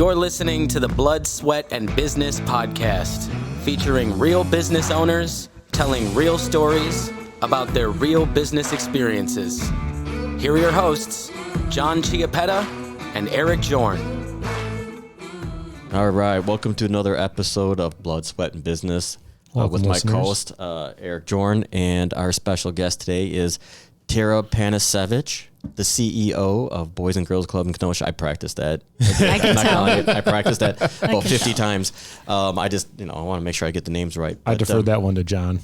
You're listening to the Blood, Sweat, and Business podcast, featuring real business owners telling real stories about their real business experiences. Here are your hosts, John Chiappetta and Eric Jorn. All right, welcome to another episode of Blood, Sweat, and Business with my co-host, Eric Jorn, and our special guest today is Tara Panasewicz, the CEO of Boys and Girls Club in Kenosha. I practiced that. I can tell. I practiced that about 50 times. I want to make sure I get the names right. I deferred that one to John.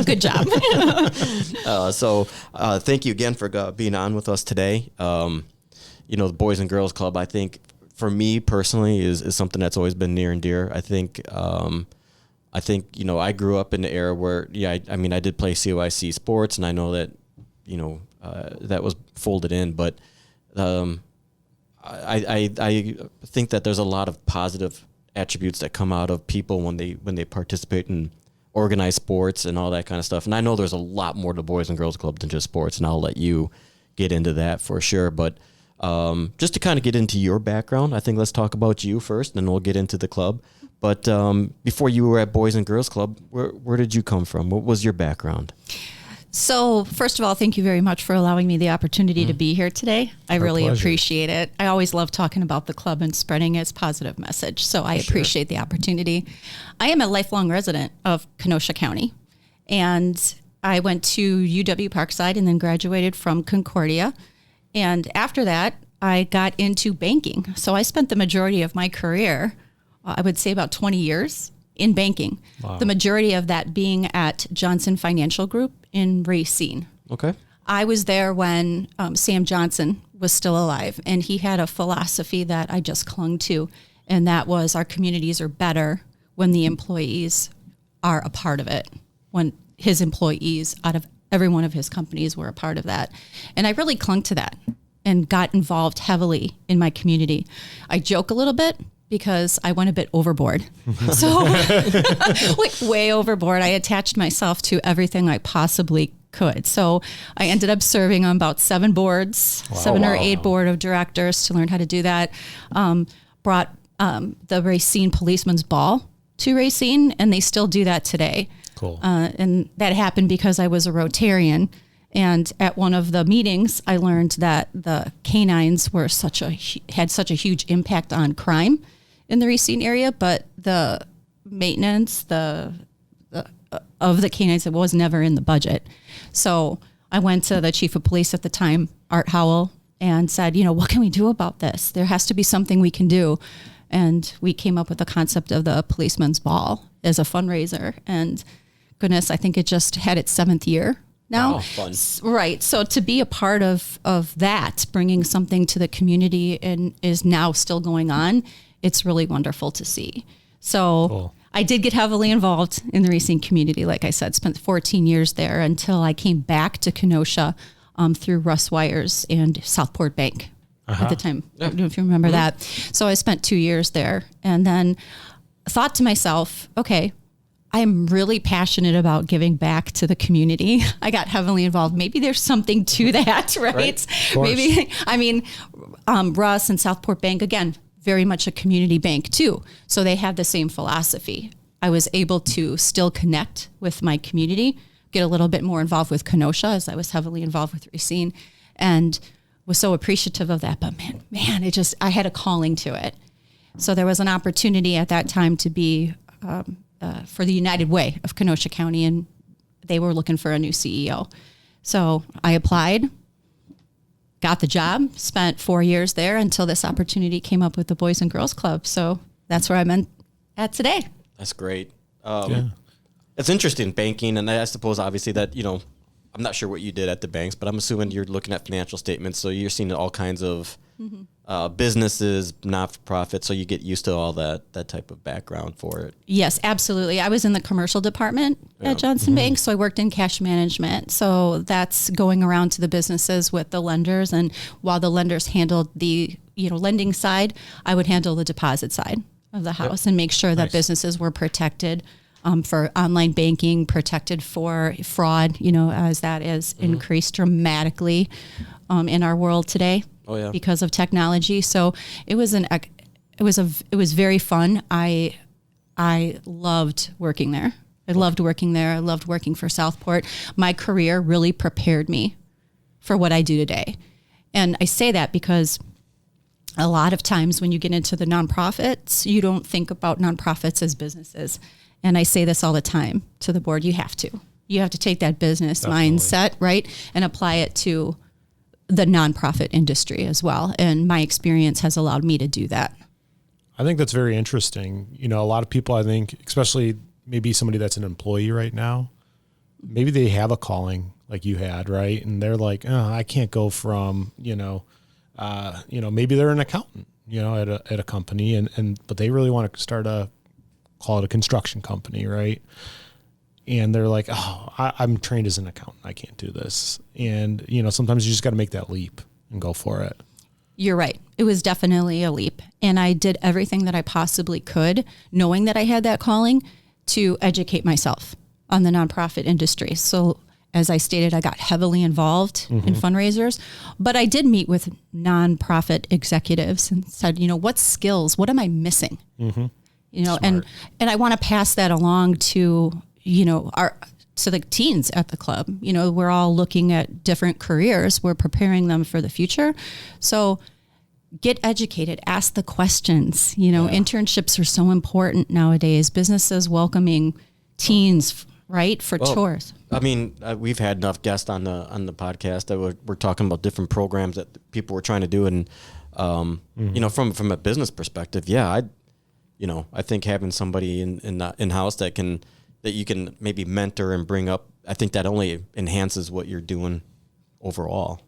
Good job. So thank you again for being on with us today. The Boys and Girls Club, I think, for me personally, is something that's always been near and dear. I think, I grew up in the era where, I did play CYC sports, and I know that, that was folded in, but I think that there's a lot of positive attributes that come out of people when they participate in organized sports and all that kind of stuff. And I know there's a lot more to Boys and Girls Club than just sports, and I'll let you get into that for sure. But just to kind of get into your background, I think let's talk about you first, and then we'll get into the club. But before you were at Boys and Girls Club, where did you come from? What was your background? So first of all, thank you very much for allowing me the opportunity to be here today. I really appreciate it. I always love talking about the club and spreading its positive message. So I appreciate the opportunity. I am a lifelong resident of Kenosha County, and I went to UW Parkside and then graduated from Concordia. And after that, I got into banking. So I spent the majority of my career, I would say about 20 years, in banking. Wow. The majority of that being at Johnson Financial Group in Racine. Okay. I was there when Sam Johnson was still alive, and he had a philosophy that I just clung to, and that was our communities are better when the employees are a part of it, when his employees out of every one of his companies were a part of that. And I really clung to that and got involved heavily in my community. I joke a little bit because I went a bit overboard. So way overboard. I attached myself to everything I possibly could. So I ended up serving on about 7 boards, 7 or 8 board of directors to learn how to do that. Brought the Racine Policeman's Ball to Racine, and they still do that today. Cool. And that happened because I was a Rotarian. And at one of the meetings, I learned that the canines were had such a huge impact on crime in the Racine area, but the maintenance of the canines, it was never in the budget. So I went to the chief of police at the time, Art Howell, and said, what can we do about this? There has to be something we can do. And we came up with the concept of the Policeman's Ball as a fundraiser. And goodness, I think it just had its 7th year now. Wow, fun. Right. So to be a part of that, bringing something to the community and is now still going on, it's really wonderful to see. So cool. I did get heavily involved in the racing community. Like I said, spent 14 years there until I came back to Kenosha through Russ Wires and Southport Bank at the time. I don't know if you remember that. So I spent 2 years there and then thought to myself, okay, I'm really passionate about giving back to the community. I got heavily involved. Maybe there's something to that, right? Maybe, Russ and Southport Bank, again, very much a community bank too. So they have the same philosophy. I was able to still connect with my community, get a little bit more involved with Kenosha as I was heavily involved with Racine, and was so appreciative of that. But man, I had a calling to it. So there was an opportunity at that time to be for the United Way of Kenosha County, and they were looking for a new CEO. So I applied, got the job, spent 4 years there until this opportunity came up with the Boys and Girls Club. So that's where I'm at today. That's great. It's interesting, banking, and I suppose obviously that, I'm not sure what you did at the banks, but I'm assuming you're looking at financial statements, so you're seeing all kinds of businesses, not-for-profit, so you get used to all that type of background for it. Yes, absolutely. I was in the commercial department at Johnson Bank, so I worked in cash management. So that's going around to the businesses with the lenders, and while the lenders handled the lending side, I would handle the deposit side of the house and make sure that businesses were protected for online banking, protected for fraud, as that is increased dramatically in our world today because of technology. So it was it was very fun. I loved working there. I loved working there. I loved working for Southport. My career really prepared me for what I do today. And I say that because a lot of times when you get into the nonprofits, you don't think about nonprofits as businesses. And I say this all the time to the board, you have to. You have to take that business mindset, right, and apply it to the nonprofit industry as well. And my experience has allowed me to do that. I think that's very interesting. You know, a lot of people, I think, especially maybe somebody that's an employee right now, maybe they have a calling like you had, right? And they're like, oh, I can't go from, maybe they're an accountant, at a company but they really want to start call it a construction company, right? And they're like, oh, I'm trained as an accountant. I can't do this. And, sometimes you just got to make that leap and go for it. You're right. It was definitely a leap. And I did everything that I possibly could, knowing that I had that calling, to educate myself on the nonprofit industry. So as I stated, I got heavily involved in fundraisers, but I did meet with nonprofit executives and said, what skills, what am I missing? And I want to pass that along to, to the teens at the club. We're all looking at different careers. We're preparing them for the future. So get educated, ask the questions. Internships are so important nowadays. Businesses welcoming teens, right, for tours. I mean, we've had enough guests on the podcast that we're talking about different programs that people were trying to do, and from a business perspective, I think having somebody in house that you can maybe mentor and bring up, I think that only enhances what you're doing overall.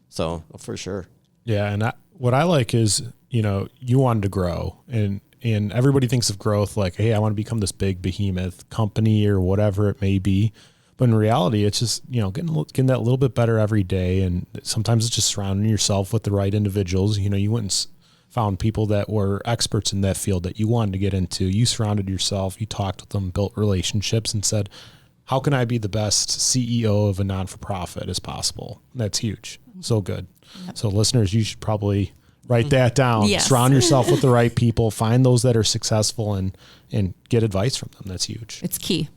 So for sure. Yeah, and what I like is, you wanted to grow, and everybody thinks of growth like, hey, I want to become this big behemoth company or whatever it may be. But in reality, it's just, getting that little bit better every day. And sometimes it's just surrounding yourself with the right individuals. You wouldn't found people that were experts in that field that you wanted to get into. You surrounded yourself, you talked with them, built relationships, and said, how can I be the best CEO of a non-for-profit as possible? And that's huge. So good. Yep. So listeners, you should probably write that down. Yes. Surround yourself with the right people, find those that are successful, and get advice from them. That's huge. It's key.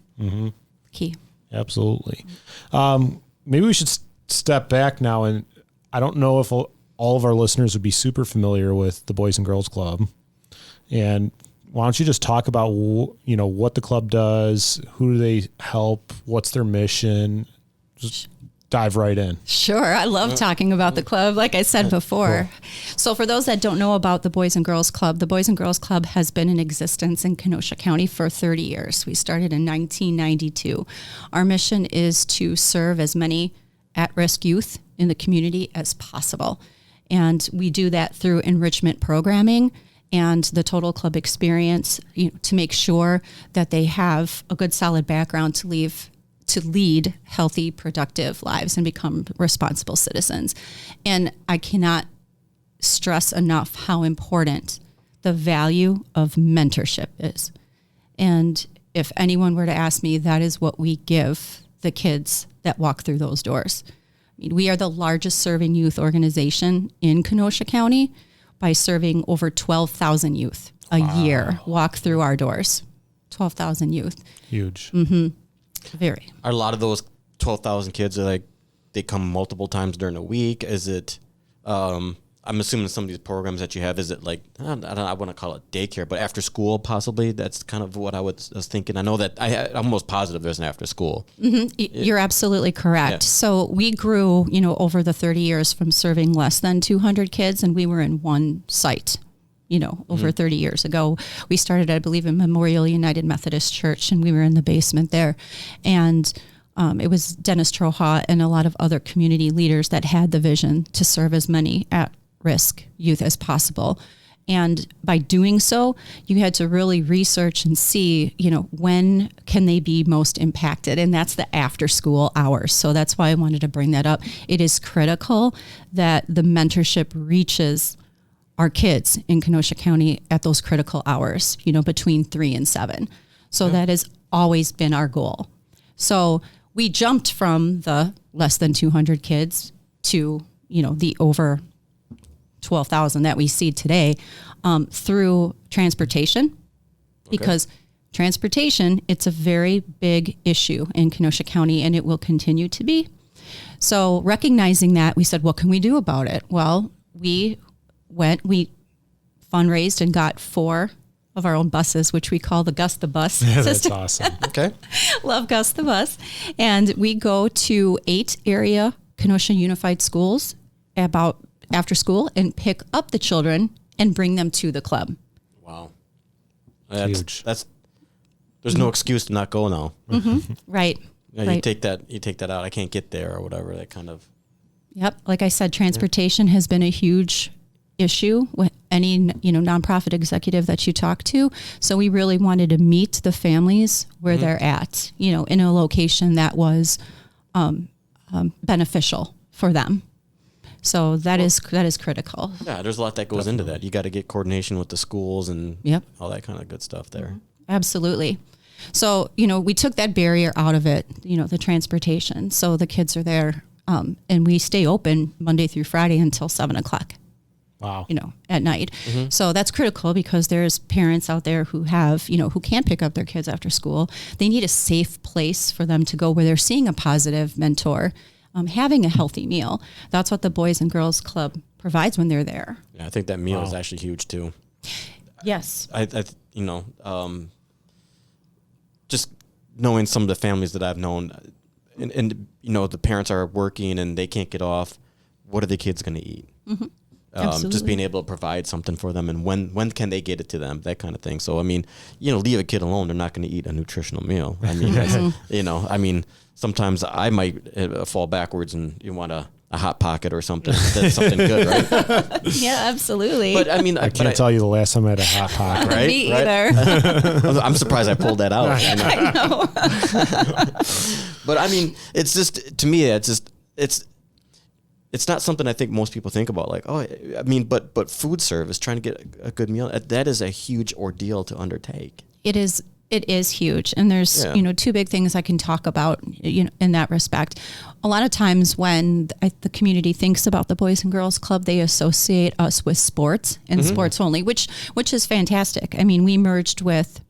Key. Absolutely. Maybe we should step back now, and I don't know if all of our listeners would be super familiar with the Boys and Girls Club. And why don't you just talk about, what the club does, who do they help, what's their mission? Just dive right in. Sure. I love talking about the club, like I said before. Cool. So for those that don't know about the Boys and Girls Club, the Boys and Girls Club has been in existence in Kenosha County for 30 years. We started in 1992. Our mission is to serve as many at-risk youth in the community as possible. And we do that through enrichment programming and the total club experience, to make sure that they have a good solid background to lead healthy, productive lives and become responsible citizens. And I cannot stress enough how important the value of mentorship is. And if anyone were to ask me, that is what we give the kids that walk through those doors. We are the largest serving youth organization in Kenosha County by serving over 12,000 youth a year walk through our doors. 12,000 youth. Huge. Very. Are a lot of those 12,000 kids they come multiple times during a week? Is it, I'm assuming some of these programs that you have, is it like, I want to call it daycare, but after school possibly? That's kind of what I was thinking. I know that I'm almost positive there's an after school. You're absolutely correct. Yeah. So we grew, over the 30 years from serving less than 200 kids, and we were in one site, over 30 years ago. We started, I believe, in Memorial United Methodist Church, and we were in the basement there. And it was Dennis Troha and a lot of other community leaders that had the vision to serve as many at-risk youth as possible. And by doing so, you had to really research and see, when can they be most impacted? And that's the after school hours. So that's why I wanted to bring that up. It is critical that the mentorship reaches our kids in Kenosha County at those critical hours, between 3 and 7. So that has always been our goal. So we jumped from the less than 200 kids to, the over 12,000 that we see today, through transportation, because transportation, it's a very big issue in Kenosha County, and it will continue to be. So recognizing that, we said, what can we do about it? Well, we fundraised and got 4 of our own buses, which we call the Gus the Bus Yeah, system. that's awesome. Okay. Love Gus the Bus. And we go to 8 area Kenosha Unified Schools about after school and pick up the children and bring them to the club. Wow. Huge. There's no excuse to not go now. Right. You right. You take that out. I can't get there or whatever. That kind of. Yep. Like I said, transportation has been a huge issue with any, nonprofit executive that you talk to. So we really wanted to meet the families where they're at, in a location that was beneficial for them. So that is critical. Yeah, there's a lot that goes into that. You got to get coordination with the schools and all that kind of good stuff there. Absolutely. So, we took that barrier out of it, the transportation. So the kids are there, and we stay open Monday through Friday until 7:00. Wow. At night. So that's critical because there's parents out there who have, who can't pick up their kids after school. They need a safe place for them to go where they're seeing a positive mentor, having a healthy meal. That's what the Boys and Girls Club provides when they're there. Yeah, I think that meal is actually huge too. Yes. Just knowing some of the families that I've known, and the parents are working and they can't get off. What are the kids going to eat? Just being able to provide something for them, and when can they get it to them, that kind of thing. So leave a kid alone, they're not going to eat a nutritional meal. Sometimes I might fall backwards and you want a hot pocket or something. That's something good, right? Yeah, absolutely. But I can't tell you the last time I had a hot pocket. Right? Me either. I'm surprised I pulled that out. I know. But it's just, to me, it's not something I think most people think about. Like, but food service, trying to get a good meal, that is a huge ordeal to undertake. It is huge. And there's, 2 big things I can talk about, in that respect. A lot of times when the community thinks about the Boys and Girls Club, they associate us with sports and sports only, which is fantastic. We merged with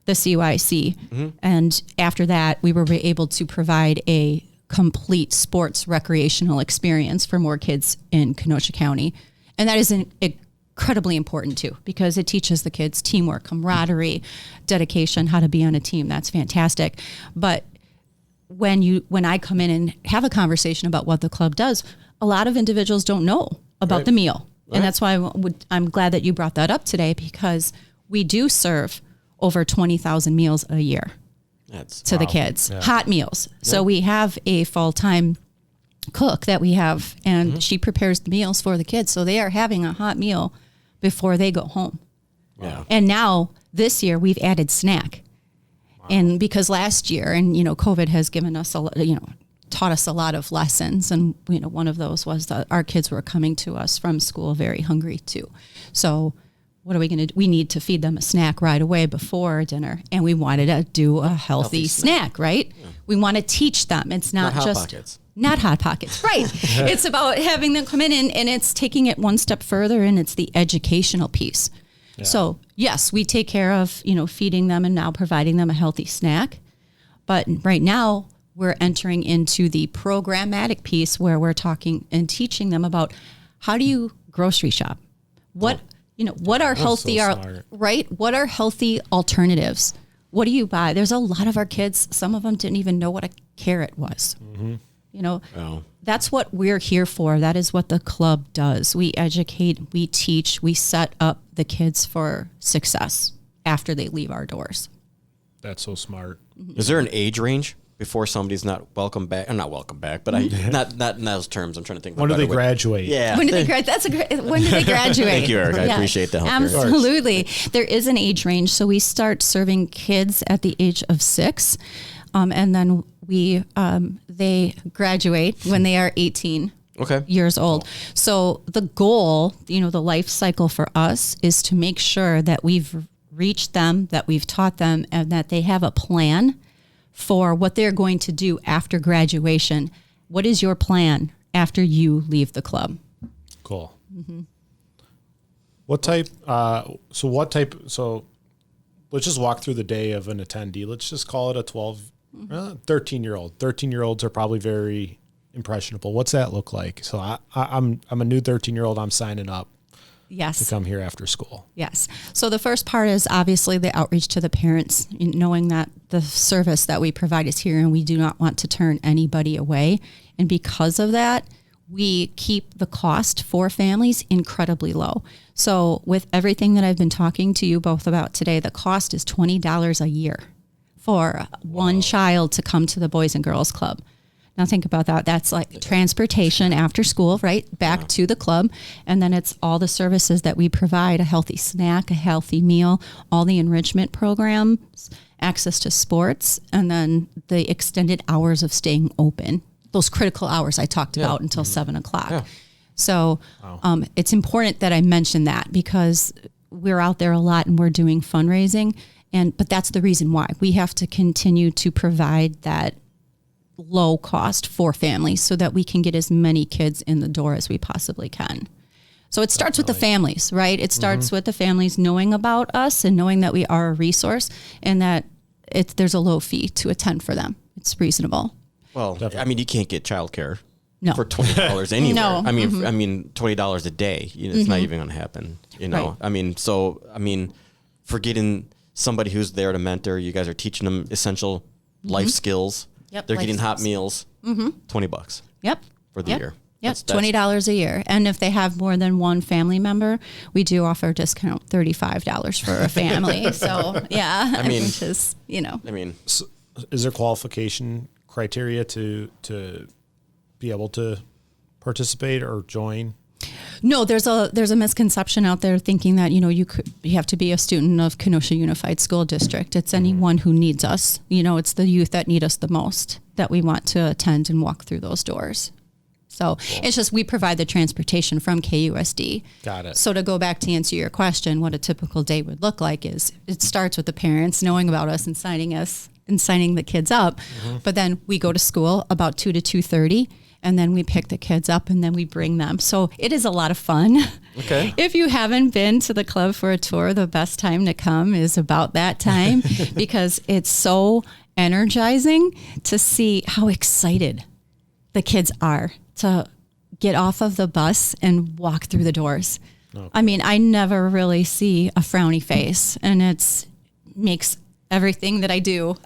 the CYC. And after that, we were able to provide a complete sports recreational experience for more kids in Kenosha County. And that is incredibly important too, because it teaches the kids teamwork, camaraderie, dedication, how to be on a team. That's fantastic. But when I come in and have a conversation about what the club does, a lot of individuals don't know about the meal. Right. And that's why I'm glad that you brought that up today, because we do serve over 20,000 meals a year to the kids, hot meals. Yeah. So we have a full-time cook that we have, and she prepares the meals for the kids. So they are having a hot meal before they go home. Wow. And now this year we've added snack. Wow. And because last year, and COVID has given us taught us a lot of lessons. And, one of those was that our kids were coming to us from school very hungry too. So what are we going to do? We need to feed them a snack right away before dinner. And we wanted to do a healthy snack, right? Yeah. We want to teach them. It's not just pockets. Not Hot Pockets, right? It's about having them come in and it's taking it one step further, and it's the educational piece. Yeah. So yes, we take care of, feeding them and now providing them a healthy snack. But right now we're entering into the programmatic piece where we're talking and teaching them about how do you grocery shop? What are healthy, right? What are healthy alternatives? What do you buy? There's a lot of our kids, some of them didn't even know what a carrot was. Mm-hmm. That's what we're here for. That is what the club does. We educate, we teach, we set up the kids for success after they leave our doors. That's so smart. Is there an age range before somebody's not welcome back? Not welcome back, but not in those terms. I'm trying to think. When do they graduate? Yeah. When do they graduate? When do they graduate? Thank you, Eric. I appreciate the help. Absolutely. There is an age range. So we start serving kids at the age of 6. And then they graduate when they are 18 years old. So the goal, the life cycle for us is to make sure that we've reached them, that we've taught them, and that they have a plan for what they're going to do after graduation. What is your plan after you leave the club? Cool. Mm-hmm. So let's just walk through the day of an attendee. Let's just call it a 13-year-old. 13-year-olds are probably very impressionable. What's that look like? So I'm a new 13-year-old. I'm signing up. Yes. To come here after school. Yes. So the first part is obviously the outreach to the parents, knowing that the service that we provide is here and we do not want to turn anybody away. And because of that, we keep the cost for families incredibly low. So with everything that I've been talking to you both about today, the cost is $20 a year for one child to come to the Boys and Girls Club. Now think about that. That's like transportation after school, right? Back to the club. And then it's all the services that we provide, a healthy snack, a healthy meal, all the enrichment programs, access to sports, and then the extended hours of staying open. Those critical hours I talked about until 7 o'clock. Yeah. So it's important that I mention that because we're out there a lot and we're doing fundraising. But that's the reason why we have to continue to provide that low cost for families so that we can get as many kids in the door as we possibly can. So it starts with the families, right? It starts with the families knowing about us and knowing that we are a resource and that there's a low fee to attend for them. It's reasonable. Well, definitely. I mean, you can't get childcare no. for $20 anywhere. No. I mean, $20 a day. It's not even going to happen. Right. I mean, for getting somebody who's there to mentor, you guys are teaching them essential life skills. Yep, they're getting hot meals, $20. Yep. For the year. Yep, $20 a year. And if they have more than one family member, we do offer a discount, $35 for a family. So, yeah. I mean, which is, So is there qualification criteria to be able to participate or join? No, there's a misconception out there thinking that, you have to be a student of Kenosha Unified School District. It's anyone who needs us. It's the youth that need us the most that we want to attend and walk through those doors. So It's just we provide the transportation from KUSD. Got it. So to go back to answer your question, what a typical day would look like is it starts with the parents knowing about us and signing the kids up. But then we go to school about 2 to 2:30. And then we pick the kids up and then we bring them. So it is a lot of fun. Okay. If you haven't been to the club for a tour, the best time to come is about that time because it's so energizing to see how excited the kids are to get off of the bus and walk through the doors. Okay. I mean, I never really see a frowny face and it makes everything that I do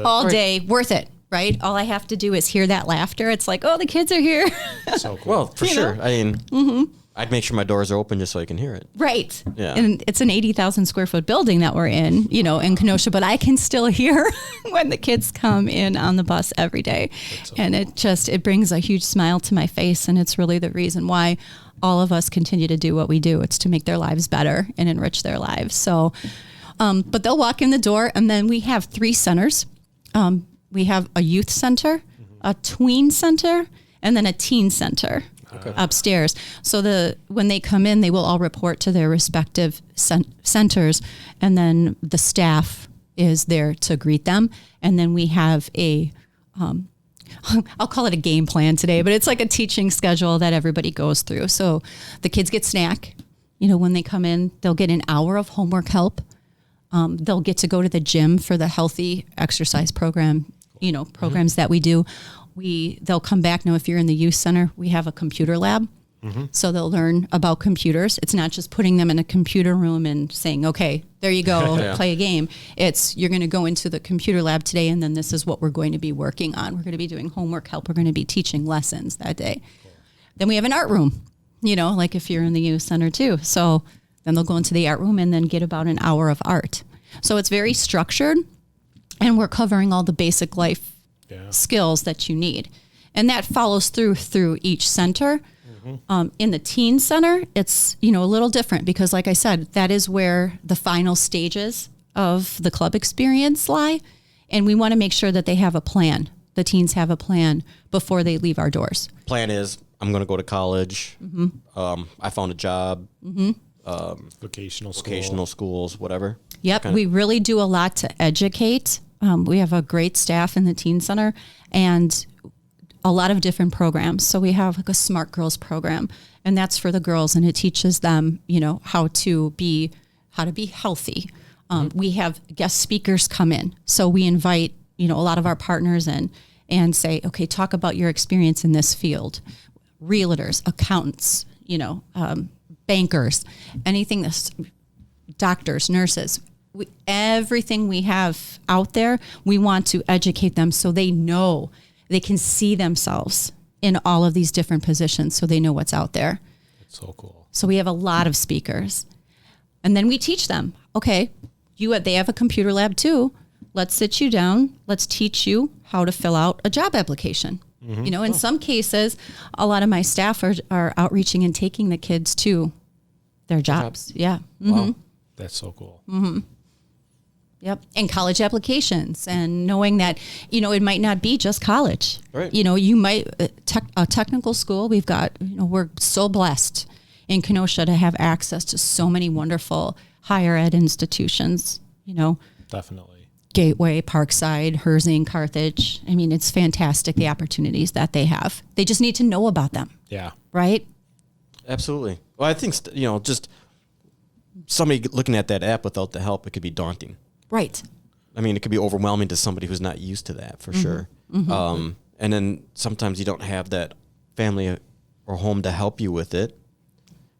all day worth it. Right? All I have to do is hear that laughter. It's like, oh, the kids are here. So cool. Well, for sure. I mean, I'd make sure my doors are open just so I can hear it. Right. Yeah. And it's an 80,000 square foot building that we're in, in Kenosha, but I can still hear when the kids come in on the bus every day. So and cool. It brings a huge smile to my face. And it's really the reason why all of us continue to do what we do. It's to make their lives better and enrich their lives. So, but they'll walk in the door and then we have 3 centers. We have a youth center, a tween center, and then a teen center upstairs. So when they come in, they will all report to their respective centers, and then the staff is there to greet them. And then we have I'll call it a game plan today, but it's like a teaching schedule that everybody goes through. So the kids get snack. When they come in, they'll get an hour of homework help. They'll get to go to the gym for the healthy exercise program, programs that we do. They'll come back. Now, if you're in the youth center, we have a computer lab. So they'll learn about computers. It's not just putting them in a computer room and saying, okay, there you go, play a game. It's you're going to go into the computer lab today, and then this is what we're going to be working on. We're going to be doing homework help. We're going to be teaching lessons that day. Cool. Then we have an art room, like if you're in the youth center too. So then they'll go into the art room and then get about an hour of art. So it's very structured, and we're covering all the basic life skills that you need. And that follows through each center. In the teen center, it's, a little different because like I said, that is where the final stages of the club experience lie. And we want to make sure that they have a plan. The teens have a plan before they leave our doors. Plan is I'm going to go to college. I found a job. Vocational schools, whatever. Yep. We really do a lot to educate. We have a great staff in the teen center and a lot of different programs. So we have like a Smart Girls program, and that's for the girls, and it teaches them, how to be healthy. We have guest speakers come in, so we invite, a lot of our partners in and say, okay, talk about your experience in this field. Realtors, accountants, bankers, anything that's doctors, nurses, everything we have out there, we want to educate them so they know they can see themselves in all of these different positions, so they know what's out there. That's so cool. So we have a lot of speakers, and then we teach them, okay, they have a computer lab too. Let's sit you down. Let's teach you how to fill out a job application. In some cases, a lot of my staff are outreaching and taking the kids to their jobs. Yeah. Mm-hmm. Wow. That's so cool. Mm-hmm. Yep. And college applications, and knowing that, it might not be just college. Right. You might, a technical school, we've got, we're so blessed in Kenosha to have access to so many wonderful higher ed institutions, Definitely. Gateway, Parkside, Herzing, Carthage. I mean, it's fantastic, the opportunities that they have. They just need to know about them. Yeah. Right? Absolutely. Well, I think, just somebody looking at that app without the help, it could be daunting. Right. I mean, it could be overwhelming to somebody who's not used to that, for sure. Mm-hmm. And then sometimes you don't have that family or home to help you with it.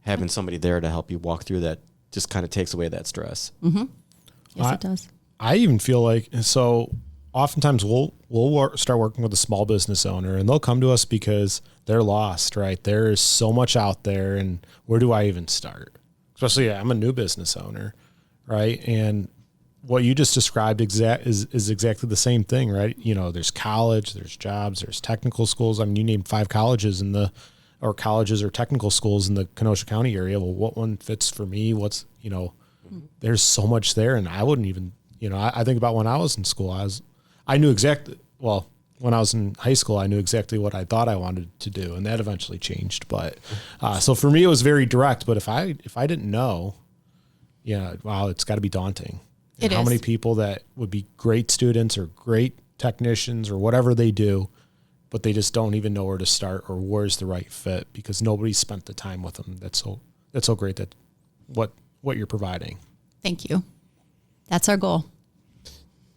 Having somebody there to help you walk through that just kind of takes away that stress. Mm-hmm. Yes, it does. I even feel like, so oftentimes we'll start working with a small business owner, and they'll come to us because they're lost, right? There is so much out there, and where do I even start? Especially, I'm a new business owner, right? And what you just described is exactly the same thing, right? There's college, there's jobs, there's technical schools. I mean, you named 5 colleges colleges or technical schools in the Kenosha County area. Well, what one fits for me? There's so much there, and I wouldn't even, I think about when I was in school, I knew exactly, when I was in high school, I knew exactly what I thought I wanted to do, and that eventually changed. But, so for me, it was very direct, but if I didn't know, it's gotta be daunting. And how many people that would be great students or great technicians or whatever they do, but they just don't even know where to start or where's the right fit because nobody spent the time with them. That's so great that what you're providing. Thank you. That's our goal.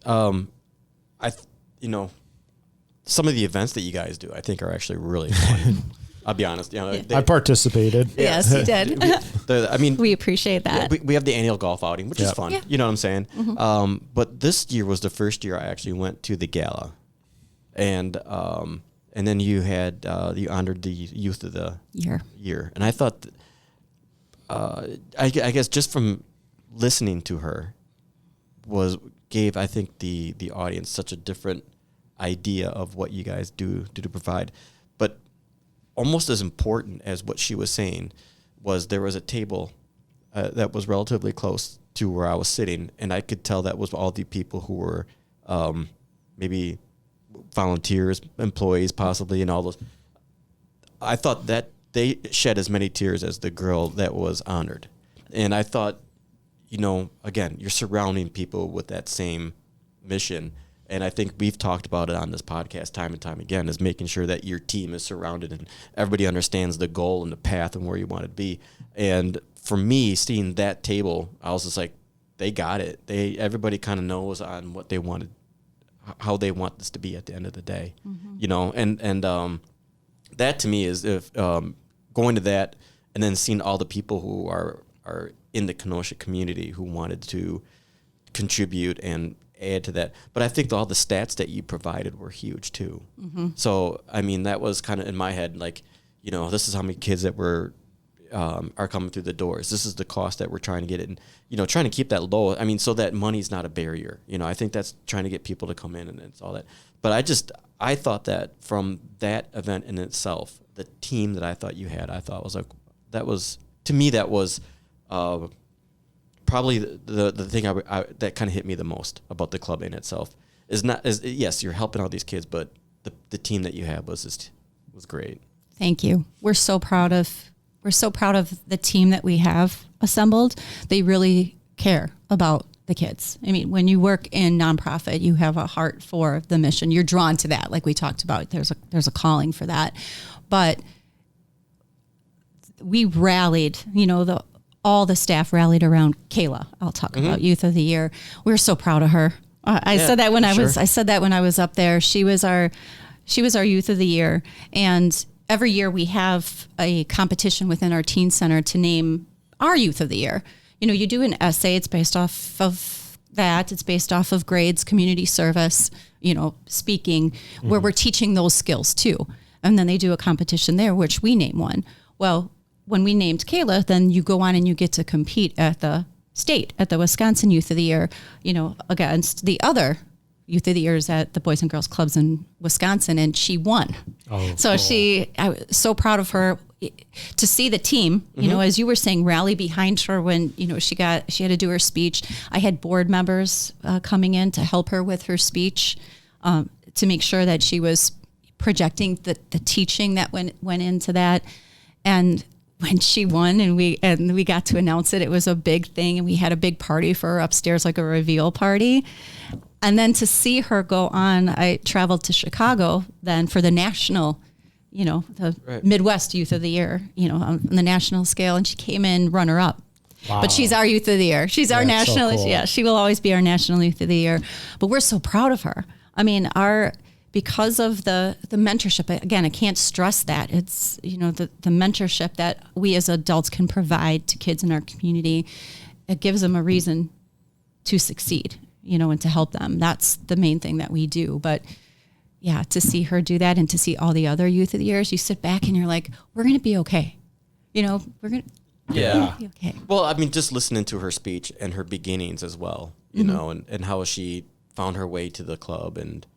Some of the events that you guys do, I think, are actually really fun. I'll be honest. I participated. Yes, you did. We appreciate that. Yeah, we have the annual golf outing, which is fun. Yeah. You know what I'm saying? Mm-hmm. But this year was the first year I actually went to the gala, and then you had you honored the youth of the year, and I thought, I guess just from listening to her gave I think the audience such a different idea of what you guys do to provide, but almost as important as what she was saying was there was a table that was relatively close to where I was sitting, and I could tell that was all the people who were maybe volunteers, employees possibly, and all those. I thought that they shed as many tears as the girl that was honored. And I thought, again, you're surrounding people with that same mission. And I think we've talked about it on this podcast time and time again, is making sure that your team is surrounded and everybody understands the goal and the path and where you want to be. And for me, seeing that table, I was just like, they got it. Everybody kind of knows on what they wanted, how they want this to be at the end of the day, and that to me is if going to that and then seeing all the people who are in the Kenosha community who wanted to contribute and add to that. But I think all the stats that you provided were huge too. Mm-hmm. So, I mean, that was kind of in my head, like, this is how many kids that are coming through the doors. This is the cost that we're trying to get it, and trying to keep that low. I mean, so that money's not a barrier. I think that's trying to get people to come in, and it's all that. But I thought that from that event in itself, the team that I thought you had, I thought was like, that was probably the thing that kind of hit me the most about the club in itself yes, you're helping all these kids, but the team that you had was great. Thank you. We're so proud of the team that we have assembled. They really care about the kids. I mean, when you work in nonprofit, you have a heart for the mission. You're drawn to that, like we talked about. There's a calling for that. But we rallied, all the staff rallied around Kayla. I'll talk about Youth of the Year. We were so proud of her. I said that when I was up there. She was our Youth of the Year. And every year we have a competition within our teen center to name our Youth of the Year. You do an essay. It's based off of that. It's based off of grades, community service, speaking, where we're teaching those skills too. And then they do a competition there, which we name one. Well, when we named Kayla, then you go on and you get to compete at the state, at the Wisconsin Youth of the Year, against the other Youth of the Years at the Boys and Girls Clubs in Wisconsin, and she won. Oh, so cool. I was so proud of her to see the team, as you were saying, rally behind her when, she had to do her speech. I had board members coming in to help her with her speech, to make sure that she was projecting the teaching that went into that. And when she won and we got to announce it, it was a big thing, and we had a big party for her upstairs, like a reveal party. And then to see her go on, I traveled to Chicago then for the national, Midwest Youth of the Year, on the national scale, and she came in runner up. Wow. But she's our Youth of the Year. She's our national, so cool. Yeah, she will always be our national Youth of the Year. But we're so proud of her. I mean, because of the mentorship, again, I can't stress that. It's, the mentorship that we as adults can provide to kids in our community. It gives them a reason to succeed, and to help them. That's the main thing that we do. But yeah, to see her do that and to see all the other Youth of the Years, you sit back and you're like, we're going to be okay. We're going to be okay. Well, I mean, just listening to her speech and her beginnings as well, and how she found her way to the club, and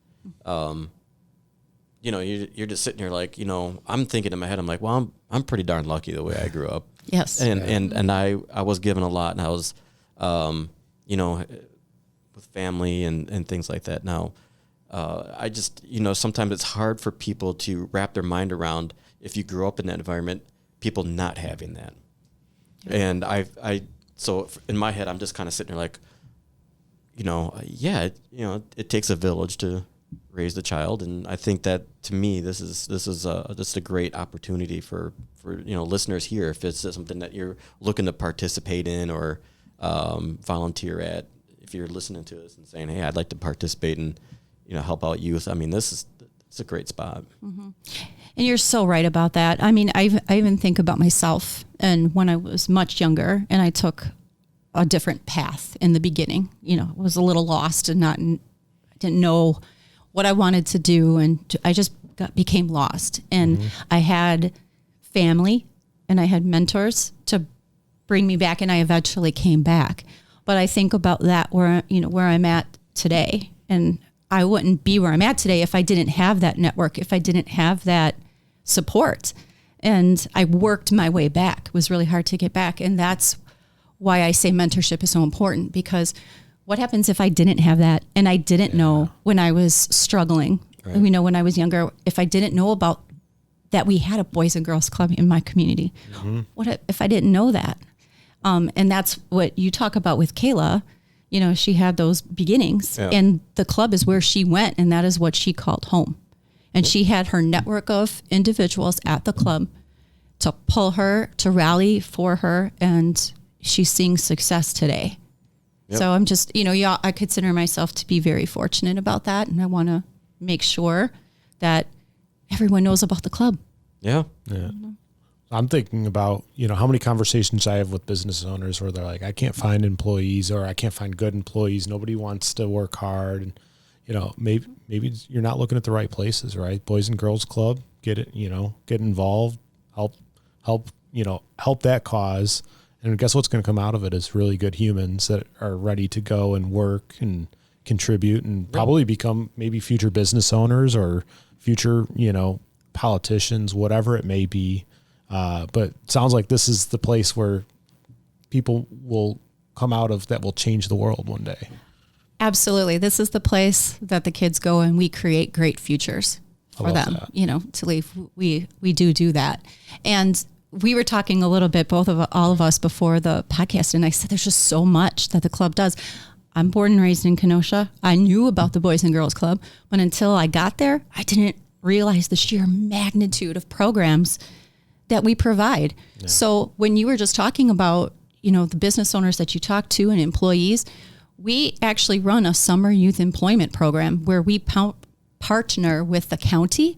you're just sitting here like, I'm thinking in my head, I'm like, well, I'm pretty darn lucky the way I grew up. Yes. And I was given a lot, and I was, with family and things like that. Now, I just, sometimes it's hard for people to wrap their mind around, if you grew up in that environment, people not having that. And so in my head, I'm just kind of sitting there like, it takes a village to raise the child. And I think that, to me, this is just a great opportunity for listeners here. If it's something that you're looking to participate in or volunteer at, if you're listening to us and saying, hey, I'd like to participate and, help out youth. I mean, it's a great spot. Mm-hmm. And you're so right about that. I mean, I even think about myself, and when I was much younger and I took a different path in the beginning, was a little lost and I didn't know what I wanted to do. And I just became lost. And I had family and I had mentors to bring me back, and I eventually came back. But I think about that where I'm at today, and I wouldn't be where I'm at today if I didn't have that network, if I didn't have that support. And I worked my way back. It was really hard to get back. And that's why I say mentorship is so important, because what happens if I didn't have that and I didn't know when I was struggling, right. When I was younger, if I didn't know about that we had a Boys and Girls Club in my community, what if I didn't know that? And that's what you talk about with Kayla. She had those beginnings, and the club is where she went, and that is what she called home. And she had her network of individuals at the club to pull her, to rally for her, and she's seeing success today. Yep. So I'm just, I consider myself to be very fortunate about that, and I want to make sure that everyone knows about the club. Yeah. Yeah. I'm thinking about, how many conversations I have with business owners where they're like, I can't find employees, or I can't find good employees. Nobody wants to work hard. And, maybe you're not looking at the right places, right? Boys and Girls Club, get it, get involved, help that cause. And guess what's going to come out of it is really good humans that are ready to go and work and contribute and probably become maybe future business owners or future, politicians, whatever it may be. But it sounds like this is the place where people will come out of that will change the world one day. Absolutely. This is the place that the kids go, and we create great futures for them, that. To leave. We do that. And we were talking a little bit, all of us before the podcast, and I said, there's just so much that the club does. I'm born and raised in Kenosha. I knew about the Boys and Girls Club, but until I got there, I didn't realize the sheer magnitude of programs that we provide. Yeah. So when you were just talking about, the business owners that you talk to and employees, we actually run a summer youth employment program where we partner with the county,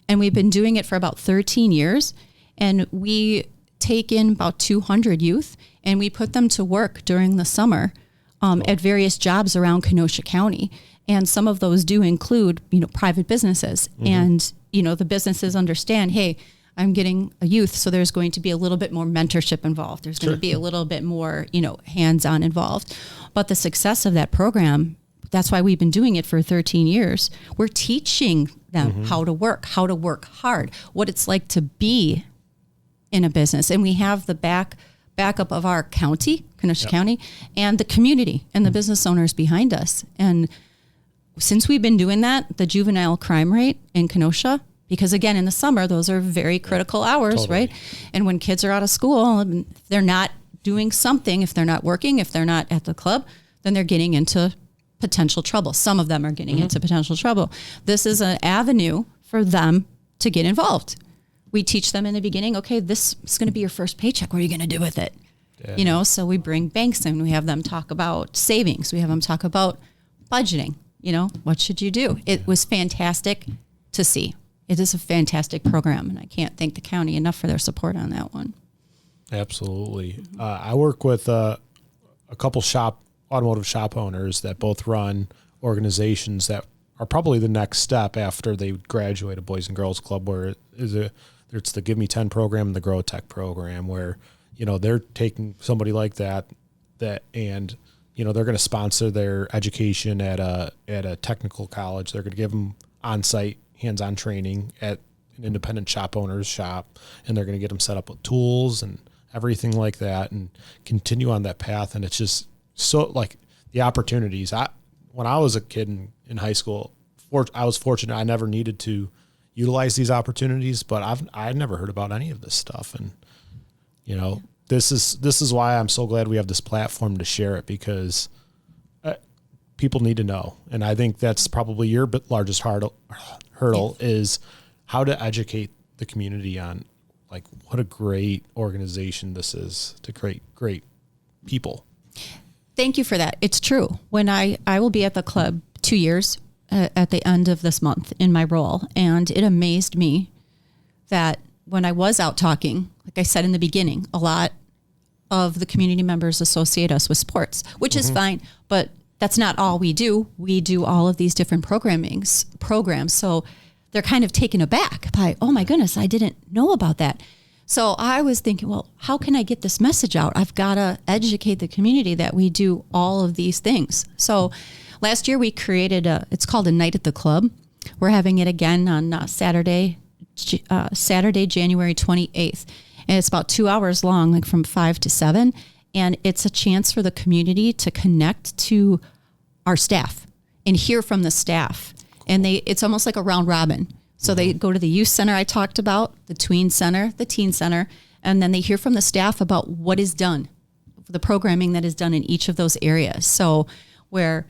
and we've been doing it for about 13 years. And we take in about 200 youth, and we put them to work during the summer at various jobs around Kenosha County. And some of those do include, private businesses. Mm-hmm. And, the businesses understand, hey, I'm getting a youth, so there's going to be a little bit more mentorship involved. There's going to be a little bit more, hands-on involved. But the success of that program, that's why we've been doing it for 13 years. We're teaching them how to work hard, what it's like to be in a business. And we have the backup of our county, Kenosha County, and the community and the business owners behind us. And since we've been doing that, the juvenile crime rate in Kenosha, because again, in the summer, those are very critical hours, right? And when kids are out of school, and they're not doing something, if they're not working, if they're not at the club, then they're getting into potential trouble. Some of them are getting into potential trouble. This is an avenue for them to get involved. We teach them in the beginning, okay, this is going to be your first paycheck. What are you going to do with it? Yeah. So we bring banks in. We have them talk about savings. We have them talk about budgeting. What should you do? It was fantastic to see. It is a fantastic program, and I can't thank the county enough for their support on that one. Absolutely. I work with a couple automotive shop owners that both run organizations that are probably the next step after they graduate a Boys and Girls Club, where it's the Give Me 10 program and the Grow Tech program, where, they're taking somebody like that and, they're going to sponsor their education at a technical college. They're going to give them on-site hands-on training at an independent shop owner's shop, and they're going to get them set up with tools and everything like that and continue on that path. And it's just so like the opportunities. When I was a kid in high school, I was fortunate. I never needed to utilize these opportunities, but I've never heard about any of this stuff. And, this is why I'm so glad we have this platform to share it, because people need to know. And I think that's probably your largest hurdle is how to educate the community on like what a great organization this is to create great people. Thank you for that. It's true. When I will be at the club 2 years at the end of this month in my role, and it amazed me that when I was out talking, like I said in the beginning, a lot of the community members associate us with sports, which is fine, but that's not all we do. We do all of these different programs. So they're kind of taken aback by, oh my goodness, I didn't know about that. So I was thinking, well, how can I get this message out? I've got to educate the community that we do all of these things. So last year we created it's called a Night at the Club. We're having it again on Saturday, January 28th. And it's about 2 hours long, like from 5 to 7. And it's a chance for the community to connect to our staff and hear from the staff. And it's almost like a round robin. So they go to the youth center I talked about, the tween center, the teen center, and then they hear from the staff about what is done, the programming that is done in each of those areas. So where,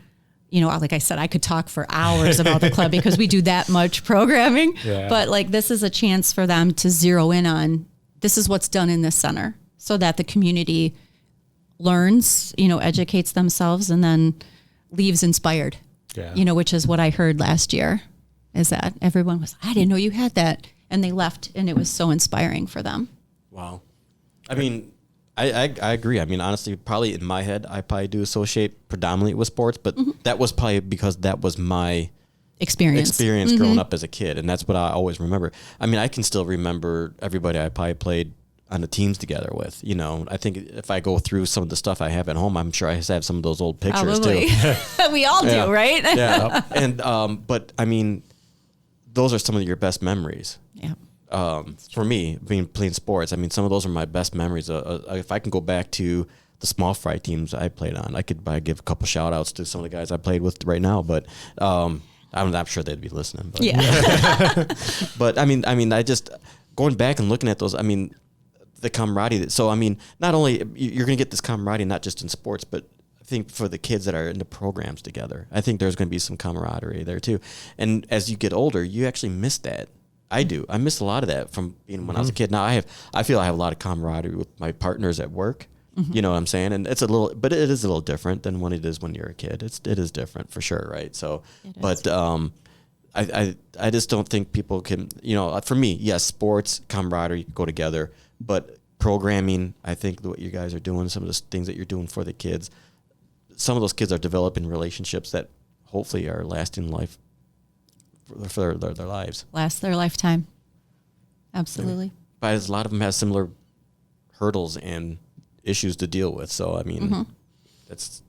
like I said, I could talk for hours about the club because we do that much programming, but like this is a chance for them to zero in on, this is what's done in this center, so that the community learns, educates themselves, and then leaves inspired, which is what I heard last year, is that everyone was, I didn't know you had that. And they left, and it was so inspiring for them. Wow. I mean, I agree. I mean, honestly, probably in my head, I probably do associate predominantly with sports, but that was probably because that was my experience growing up as a kid. And that's what I always remember. I mean, I can still remember everybody I probably played on the teams together with. I think if I go through some of the stuff I have at home, I'm sure I have some of those old pictures too. We all do, right? Yeah. And, but I mean, those are some of your best memories. Yeah. For me, playing sports, I mean, some of those are my best memories. If I can go back to the small fry teams I played on, I could give a couple shout outs to some of the guys I played with right now, but I'm sure they'd be listening. But, yeah. But I mean, I just going back and looking at those, I mean, the camaraderie. So, I mean, not only you're going to get this camaraderie, not just in sports, but I think for the kids that are in the programs together, I think there's going to be some camaraderie there too. And as you get older, you actually miss that. I do. I miss a lot of that from being when I was a kid. Now I feel I have a lot of camaraderie with my partners at work. You know what I'm saying? And it's but it is a little different than when it is when you're a kid. It is different for sure, right? So, but I just don't think people can, for me, yes, sports, camaraderie go together, but programming, I think what you guys are doing, some of the things that you're doing for the kids, some of those kids are developing relationships that hopefully are lasting life for their lives. Last their lifetime. Absolutely. But a lot of them have similar hurdles and issues to deal with. So, I mean, that's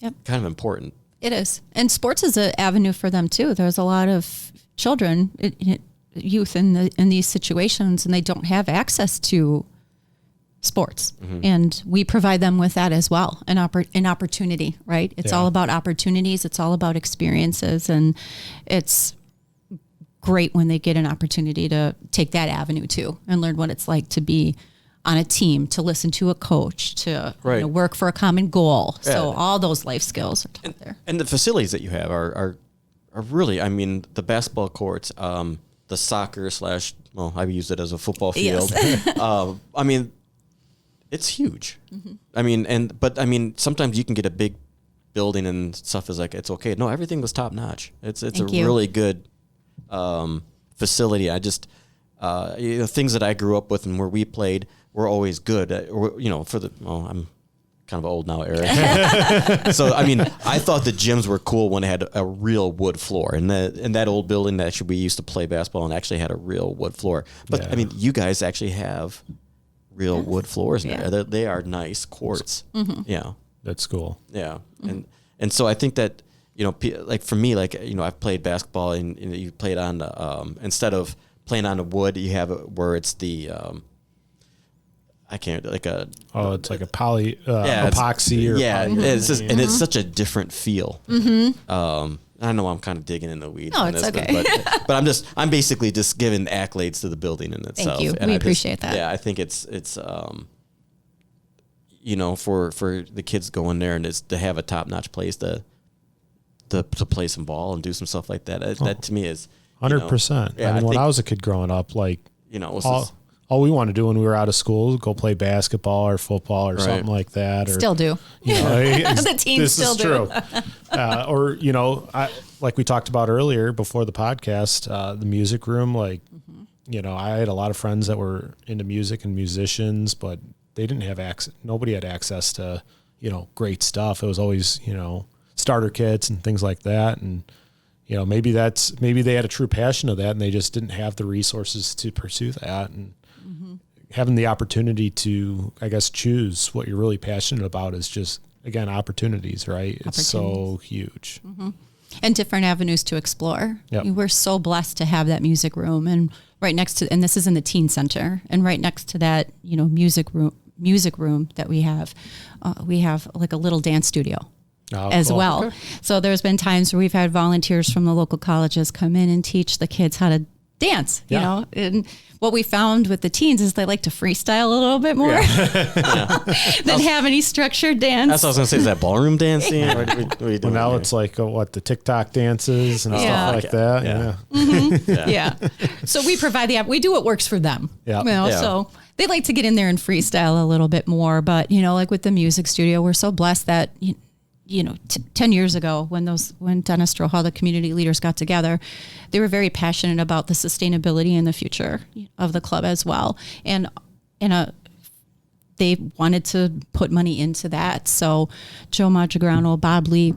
kind of important. It is. And sports is an avenue for them too. There's a lot of children, youth in these situations, and they don't have access to sports. And we provide them with that as well, an opportunity, right? It's all about opportunities. It's all about experiences. And it's great when they get an opportunity to take that avenue too and learn what it's like to be on a team, to listen to a coach, to work for a common goal. So all those life skills are taught there. And the facilities that you have are really, I mean, the basketball courts, the soccer I've used it as a football field. Yes. I mean, it's huge. I mean, sometimes you can get a big building and stuff is like, it's okay. No, everything was top notch. It's really good facility. I just, things that I grew up with and where we played, we're always good at, I'm kind of old now, Eric. So, I mean, I thought the gyms were cool when it had a real wood floor. And that old building that we used to play basketball and actually had a real wood floor. But, I mean, you guys actually have real wood floors in there. They are nice courts. Yeah. That's cool. Yeah. And so I think that, like for me, like, I've played basketball and you played on the, instead of playing on the wood, you have it where it's the, it's like a poly epoxy it's just, and it's such a different feel. I know I'm kind of digging in the weeds. No, on it's this, okay. But I'm basically just giving accolades to the building in itself. Thank you. And we appreciate that. Yeah, I think it's for the kids going there and it's to have a top notch place to play some ball and do some stuff like that. That to me is 100%. Yeah, I mean, when I was a kid growing up, like all we wanted to do when we were out of school, go play basketball or football or something like that. Or, still do. The teams still do. True. Like we talked about earlier before the podcast, the music room, I had a lot of friends that were into music and musicians, but they didn't have access. Nobody had access to, great stuff. It was always, starter kits and things like that. And, maybe they had a true passion of that and they just didn't have the resources to pursue that. And having the opportunity to, I guess, choose what you're really passionate about is just, again, opportunities, right? It's so huge. And different avenues to explore. Yep. We're so blessed to have that music room and right next to, and this is in the teen center, and right next to that, music room that we have like a little dance studio. As well. Okay. So there's been times where we've had volunteers from the local colleges come in and teach the kids how to dance, and what we found with the teens is they like to freestyle a little bit more than have any structured dance. That's what I was going to say. Is that ballroom dancing? What are you doing now here? It's like the TikTok dances and stuff like that. Yeah. So we provide we do what works for them. So they like to get in there and freestyle a little bit more, but like with the music studio, we're so blessed that 10 years ago when Dennis Strohal, the community leaders, got together, they were very passionate about the sustainability and the future of the club as well. And they wanted to put money into that. So Joe Maggio, Bob Lee,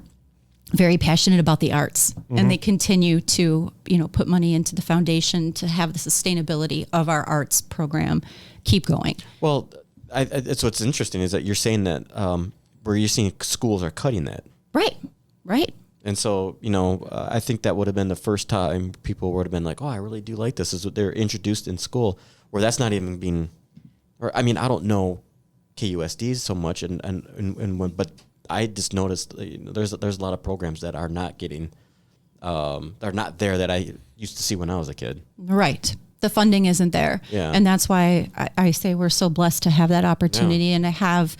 very passionate about the arts, and they continue to, put money into the foundation to have the sustainability of our arts program keep going. Well, it's what's interesting is that you're saying that, where you're seeing schools are cutting that. Right. And so, I think that would have been the first time people would have been like, oh, I really do like this. Is what they're introduced in school, where that's not even being, I don't know KUSDs so much, but I just noticed there's a lot of programs that are not getting, they're not there that I used to see when I was a kid. Right. The funding isn't there. Yeah. And that's why I say we're so blessed to have that opportunity and to have,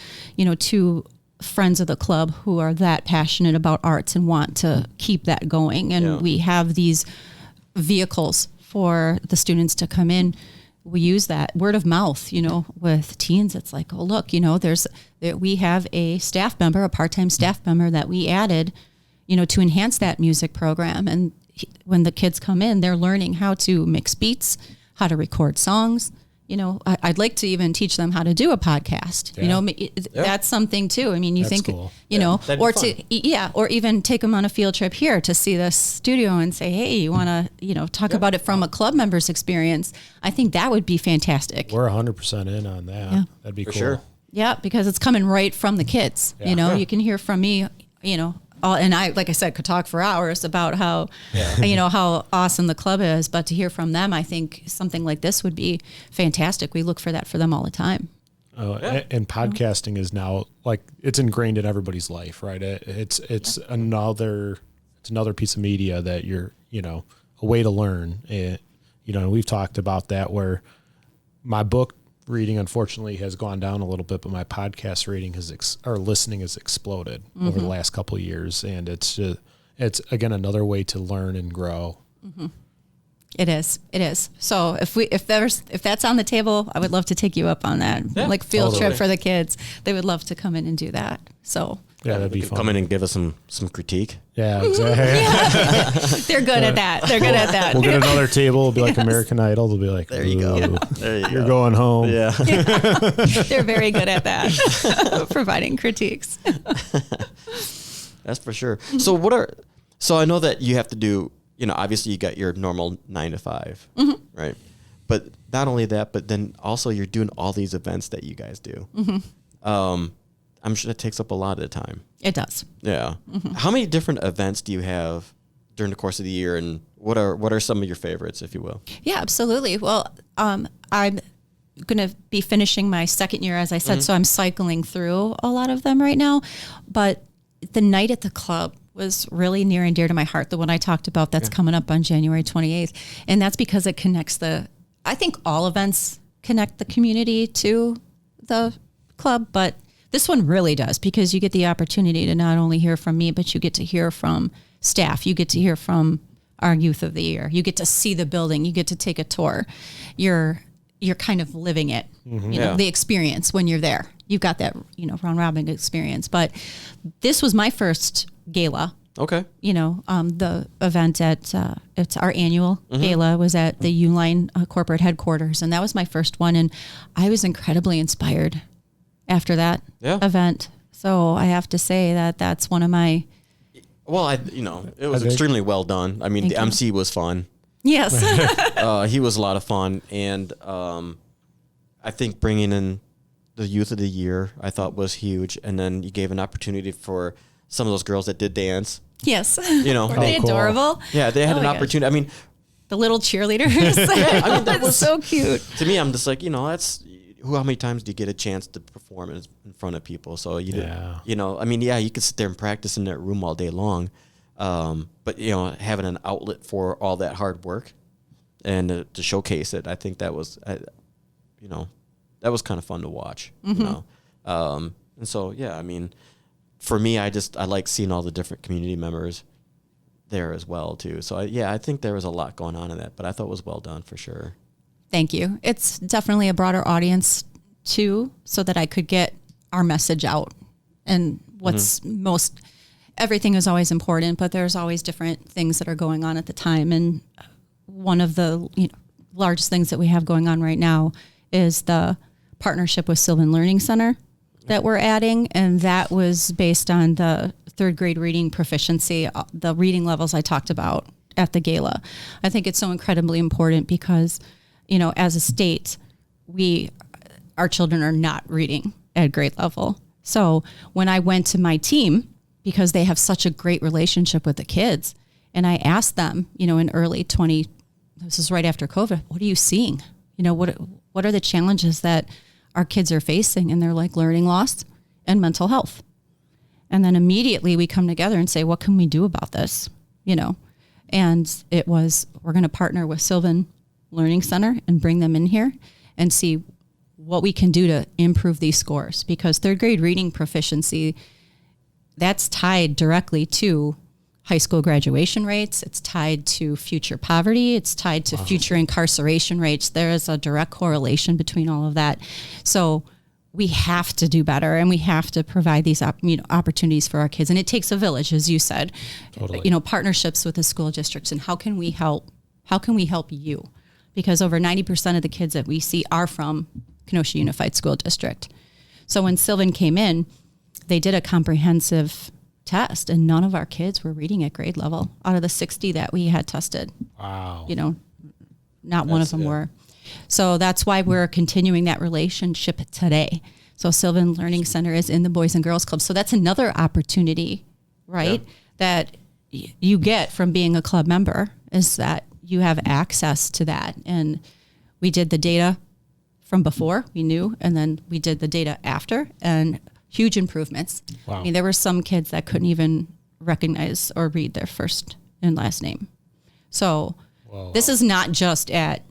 two friends of the club who are that passionate about arts and want to keep that going. And we have these vehicles for the students to come in, we use that word of mouth, with teens. It's like, oh, look, we have a staff member, a part-time staff member that we added, to enhance that music program. And when the kids come in, they're learning how to mix beats, how to record songs. I'd like to even teach them how to do a podcast. That's something too. I mean, you That's think, cool. or even take them on a field trip here to see this studio and say, hey, you want to, talk about it from a club member's experience. I think that would be fantastic. We're 100% in on that. Yeah. That'd be For cool. sure. Yeah, because it's coming right from the kids. Yeah. You can hear from me, and I, like I said, could talk for hours about how, how awesome the club is. But to hear from them, I think something like this would be fantastic. We look for that for them all the time. And podcasting is now it's ingrained in everybody's life, right? It's another piece of media that you're, a way to learn. And we've talked about that where my book reading, unfortunately, has gone down a little bit, but my podcast reading listening has exploded over the last couple of years. And it's again, another way to learn and grow. Mm-hmm. It is. So if that's on the table, I would love to take you up on that. Field trip for the kids. They would love to come in and do that. So yeah, that'd be fun. Come in and give us some critique. Yeah, exactly. They're good at that. We'll get another table. It'll be like American Idol. They'll be like, There you go. You're going home. Yeah. They're very good at that, providing critiques. That's for sure. So I know that you have to do, obviously you got your normal 9 to 5, right? But not only that, but then also you're doing all these events that you guys do. Mm-hmm. I'm sure that takes up a lot of the time. It does. Yeah. Mm-hmm. How many different events do you have during the course of the year, and what are some of your favorites, if you will? Yeah, absolutely. Well, I'm going to be finishing my second year, as I said, so I'm cycling through a lot of them right now. But the night at the club was really near and dear to my heart, the one I talked about that's coming up on January 28th. And that's because it connects I think all events connect the community to the club, but this one really does, because you get the opportunity to not only hear from me, but you get to hear from staff. You get to hear from our youth of the year. You get to see the building. You get to take a tour. You're kind of living it, the experience when you're there. You've got that, round robin experience. But this was my first gala. Okay. The event it's our annual gala was at the Uline corporate headquarters. And that was my first one. And I was incredibly inspired after that event. So I have to say that that's one of my... Well, it was extremely well done. I mean, the MC was fun. Yes. He was a lot of fun. And I think bringing in the youth of the year, I thought was huge. And then you gave an opportunity for some of those girls that did dance. Yes. Were they adorable? Yeah, they had an opportunity. Gosh. I mean... The little cheerleaders. That was so cute. To me, I'm just like, that's... How many times do you get a chance to perform in front of people? So you could sit there and practice in that room all day long, but having an outlet for all that hard work and to showcase it, I think that was, that was kind of fun to watch. And so I mean, for me, I like seeing all the different community members there as well too. So I think there was a lot going on in that, but I thought it was well done for sure. Thank you. It's definitely a broader audience too, so that I could get our message out. And what's everything is always important, but there's always different things that are going on at the time. And one of the largest things that we have going on right now is the partnership with Sylvan Learning Center that we're adding. And that was based on the third grade reading proficiency, the reading levels I talked about at the gala. I think it's so incredibly important because as a state, our children are not reading at grade level. So when I went to my team, because they have such a great relationship with the kids, and I asked them, in early this is right after COVID, what are you seeing? What are the challenges that our kids are facing? And they're like learning loss and mental health. And then immediately we come together and say, what can we do about this? And it was, we're going to partner with Sylvan Learning Center and bring them in here and see what we can do to improve these scores, because third grade reading proficiency, that's tied directly to high school graduation rates. It's tied to future poverty. It's tied to future incarceration rates. There is a direct correlation between all of that. So we have to do better, and we have to provide these opportunities for our kids. And it takes a village, as you said, partnerships with the school districts. And how can we help? How can we help you? Because over 90% of the kids that we see are from Kenosha Unified School District. So when Sylvan came in, they did a comprehensive test, and none of our kids were reading at grade level out of the 60 that we had tested. Wow. Not one of them were. So that's why we're continuing that relationship today. So Sylvan Learning Center is in the Boys and Girls Club. So that's another opportunity, right? Yeah. That you get from being a club member, is that you have access to that. And we did the data from before, we knew, and then we did the data after, and huge improvements. Wow. I mean, there were some kids that couldn't even recognize or read their first and last name. So this is not just at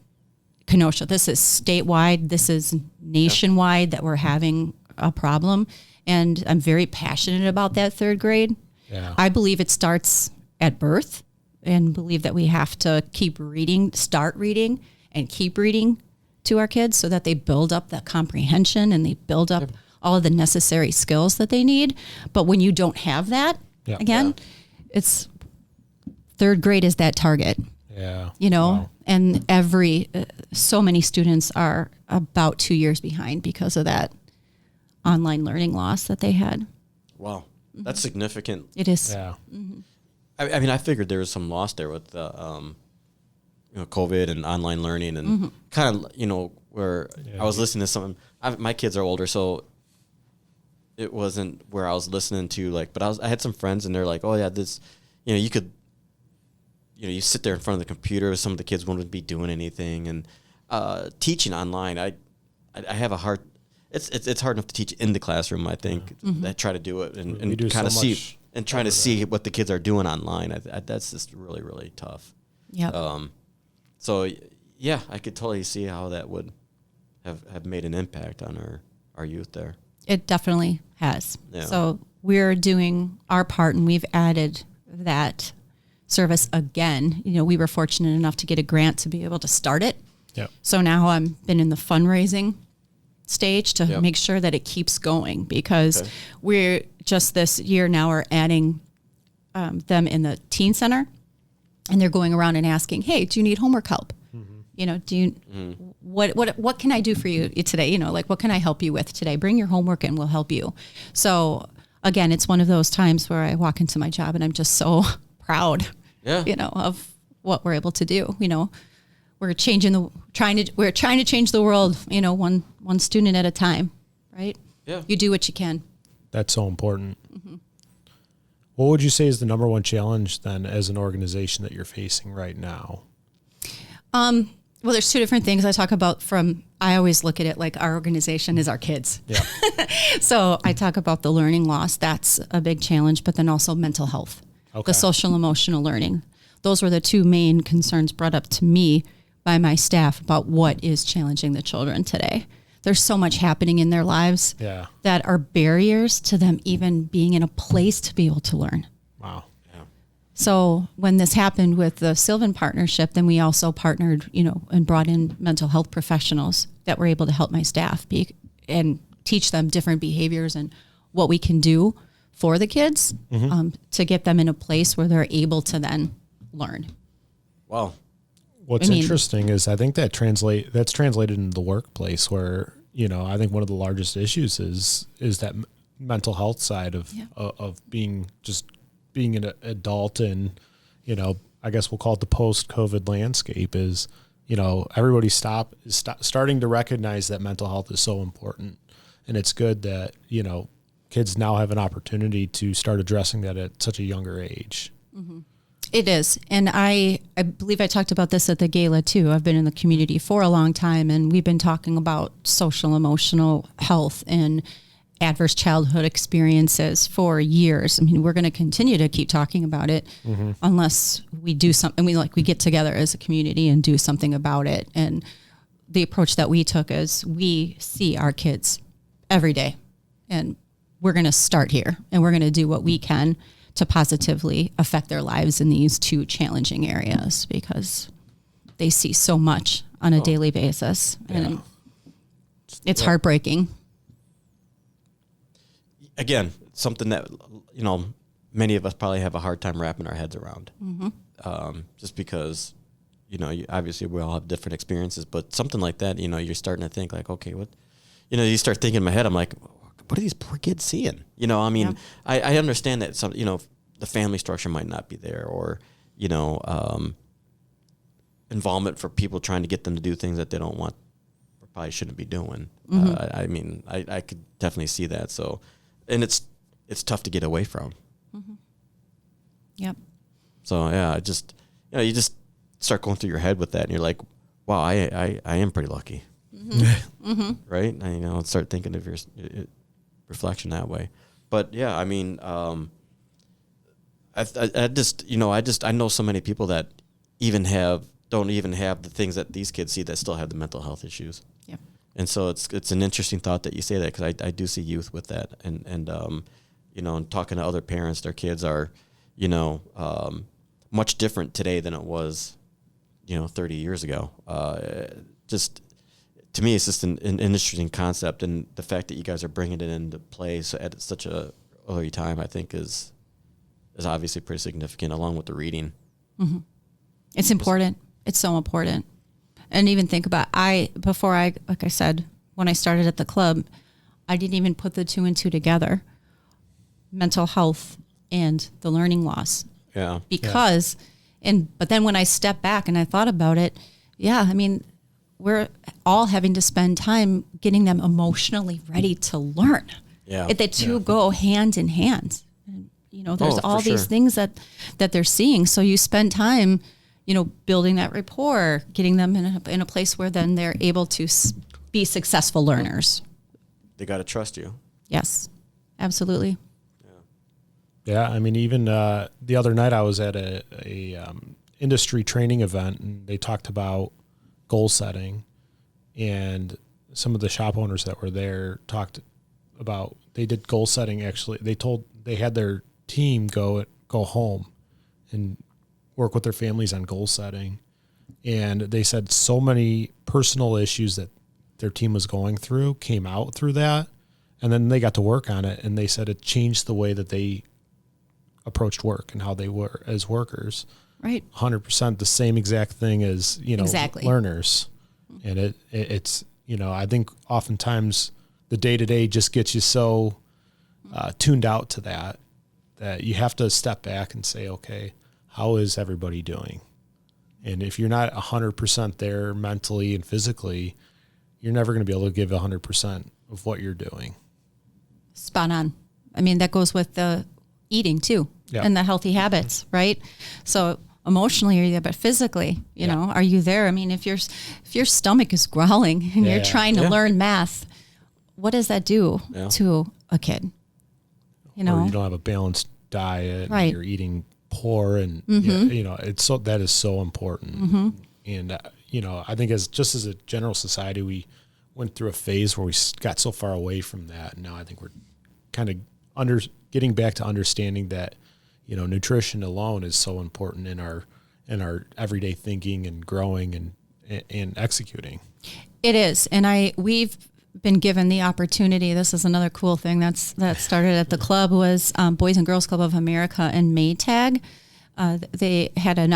Kenosha. This is statewide. This is nationwide that we're having a problem. And I'm very passionate about that third grade. Yeah. I believe it starts at birth, and believe that we have to start reading and keep reading to our kids so that they build up that comprehension and they build up all of the necessary skills that they need. But when you don't have that, it's third grade is that target. Yeah. And so many students are about 2 years behind because of that online learning loss that they had. Wow. That's significant. It is. Yeah. Mm-hmm. I mean, I figured there was some loss there with COVID and online learning, and kind of, where I was listening to something. My kids are older, so it wasn't where I was listening to, but I had some friends, and they're like, oh yeah, this, you could, you sit there in front of the computer. Some of the kids wouldn't be doing anything, and teaching online, I have a hard. It's hard enough to teach in the classroom. I think I try to do it and kind of see and trying to see what the kids are doing online. That's just really, really tough. Yeah. So yeah, I could totally see how that would have made an impact on our youth there. It definitely has. Yeah. So we're doing our part, and we've added that service again. We were fortunate enough to get a grant to be able to start it. Yep. So now I've been in the fundraising stage to make sure that it keeps going, because we're just this year now are adding them in the teen center, and they're going around and asking, hey, do you need homework help? Do you, what can I do for you today? What can I help you with today? Bring your homework and we'll help you. So again, it's one of those times where I walk into my job and I'm just so proud, of what we're able to do. We're trying to change the world, one student at a time, right? Yeah. You do what you can. That's so important. What would you say is the number one challenge then as an organization that you're facing right now? Well, there's two different things I talk about I always look at it like our organization is our kids. Yeah. So I talk about the learning loss. That's a big challenge, but then also mental health, the social emotional learning. Those were the two main concerns brought up to me by my staff about what is challenging the children today. There's so much happening in their lives that are barriers to them even being in a place to be able to learn. Wow. So when this happened with the Sylvan partnership, then we also partnered, and brought in mental health professionals that were able to help my staff and teach them different behaviors and what we can do for the kids to get them in a place where they're able to then learn. Wow. What's interesting is I think that's translated into the workplace where, I think one of the largest issues is that mental health side of being an adult, and, I guess we'll call it the post-COVID landscape is, everybody starting to recognize that mental health is so important. And it's good that, kids now have an opportunity to start addressing that at such a younger age. Mm-hmm. It is. And I believe I talked about this at the gala too. I've been in the community for a long time, and we've been talking about social emotional health and adverse childhood experiences for years. I mean, we're going to continue to keep talking about it unless we do something. We get together as a community and do something about it. And the approach that we took is we see our kids every day, and we're going to start here, and we're going to do what we can to positively affect their lives in these two challenging areas, because they see so much on a daily basis, and it's heartbreaking. Again, something that, many of us probably have a hard time wrapping our heads around. Just because, obviously we all have different experiences, but something like that, you're starting to think like, okay, what, you start thinking in my head, I'm like, what are these poor kids seeing? I understand that some, the family structure might not be there, or, involvement for people trying to get them to do things that they don't want or probably shouldn't be doing. I could definitely see that. So, and it's tough to get away from. Yep. So yeah, you just start going through your head with that, and you're like, wow, I am pretty lucky. Right? And, start thinking of your reflection that way. But yeah, I know so many people that don't even have the things that these kids see, that still have the mental health issues. Yep. And so it's an interesting thought that you say that, because I do see youth with that, and talking to other parents, their kids are, much different today than it was, 30 years ago. Just to me, it's just an interesting concept, and the fact that you guys are bringing it into play at such a early time, I think is obviously pretty significant, along with the reading. It's important. It's so important. And even think about, like I said, when I started at the club, I didn't even put the 2 and 2 together, mental health and the learning loss. Yeah. Because, but then when I stepped back and I thought about it, we're all having to spend time getting them emotionally ready to learn. Yeah. The two go hand in hand. And, there's all these things that they're seeing. So you spend time, building that rapport, getting them in a place where then they're able to be successful learners. They got to trust you. Yes, absolutely. Yeah, even the other night I was at a industry training event, and they talked about goal setting, and some of the shop owners that were there talked about, they did goal setting. Actually, they had their team go home and work with their families on goal setting, and they said so many personal issues that their team was going through came out through that, and then they got to work on it, and they said it changed the way that they approached work and how they were as workers. Right. 100% the same exact thing as, Exactly. learners. And it's, I think oftentimes the day-to-day just gets you so tuned out to that you have to step back and say, okay, how is everybody doing? And if you're not 100% there mentally and physically, you're never going to be able to give 100% of what you're doing. Spot on. That goes with the eating too, and the healthy habits, right? So emotionally, are you there, but physically, are you there? If your stomach is growling and you're trying to learn math, what does that do to a kid? Or you don't have a balanced diet, right? And you're eating poor, and it's that is so important. And I think as a general society, we went through a phase where we got so far away from that, and now I think we're kind of getting back to understanding that, nutrition alone is so important in our everyday thinking and growing and executing. It is. And we've been given the opportunity. This is another cool thing that started at the club, was Boys and Girls Club of America and Maytag. They had a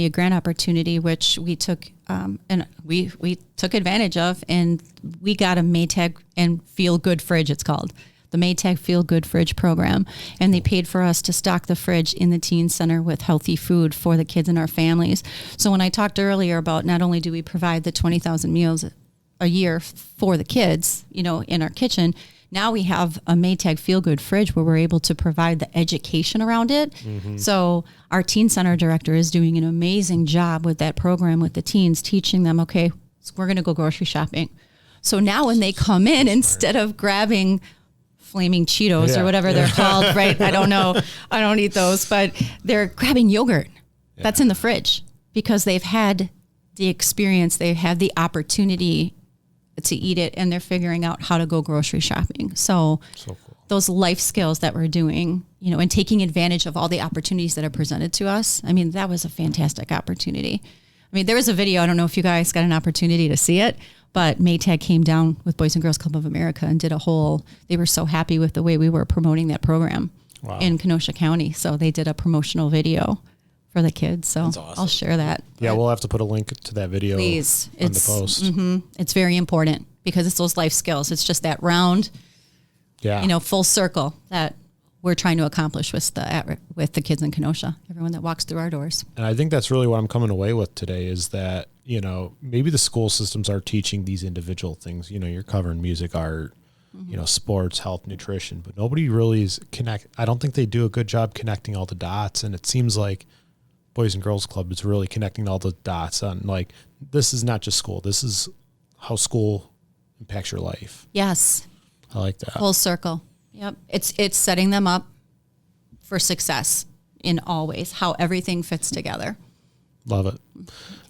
grant opportunity, which we took, and we took advantage of, and we got a Maytag and Feel Good Fridge, it's called. The Maytag Feel Good Fridge program, and they paid for us to stock the fridge in the teen center with healthy food for the kids and our families. So when I talked earlier about, not only do we provide the 20,000 meals a year for the kids, in our kitchen, now we have a Maytag Feel Good Fridge where we're able to provide the education around it. So our teen center director is doing an amazing job with that program with the teens, teaching them, okay, so we're going to go grocery shopping. So now when they come in, instead of grabbing flaming Cheetos or whatever they're called, right? I don't know. I don't eat those, but they're grabbing yogurt that's in the fridge, because they've had the experience, they've had the opportunity to eat it, and they're figuring out how to go grocery shopping. So cool. Those life skills that we're doing, and taking advantage of all the opportunities that are presented to us. I mean, that was a fantastic opportunity. I mean, there was a video, I don't know if you guys got an opportunity to see it, but Maytag came down with Boys and Girls Club of America and they were so happy with the way we were promoting that program in Kenosha County. So they did a promotional video for the kids. So awesome. I'll share that. Yeah, we'll have to put a link to that video please. On the post. It's very important because it's those life skills. It's just that round, full circle that we're trying to accomplish with the kids in Kenosha, everyone that walks through our doors. And I think that's really what I'm coming away with today is that, maybe the school systems are teaching these individual things. You're covering music, art, sports, health, nutrition, but nobody really is I don't think they do a good job connecting all the dots. And it seems like Boys and Girls Club is really connecting all the dots on this is not just school. This is how school impacts your life. Yes. I like that. Full circle. Yep. It's setting them up for success in all ways, how everything fits together. Love it.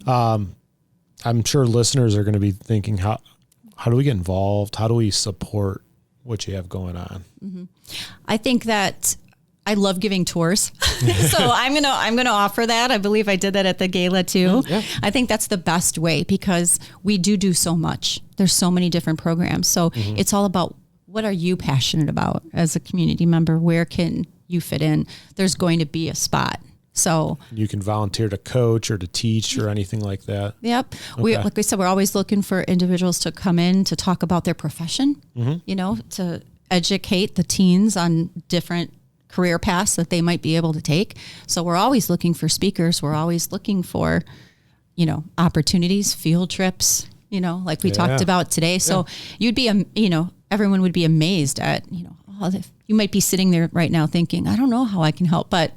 I'm sure listeners are going to be thinking, how do we get involved? How do we support what you have going on? Mm-hmm. I think that I love giving tours. So I'm going to offer that. I believe I did that at the gala too. Yeah. I think that's the best way because we do so much. There's so many different programs. So it's all about what are you passionate about as a community member? Where can you fit in? There's going to be a spot. So you can volunteer to coach or to teach or anything like that. Yep. Okay. Like we said, we're always looking for individuals to come in to talk about their profession, to educate the teens on different career paths that they might be able to take. So we're always looking for speakers. We're always looking for, opportunities, field trips, like we talked about today. So you'd be, everyone would be amazed at, you might be sitting there right now thinking, I don't know how I can help, but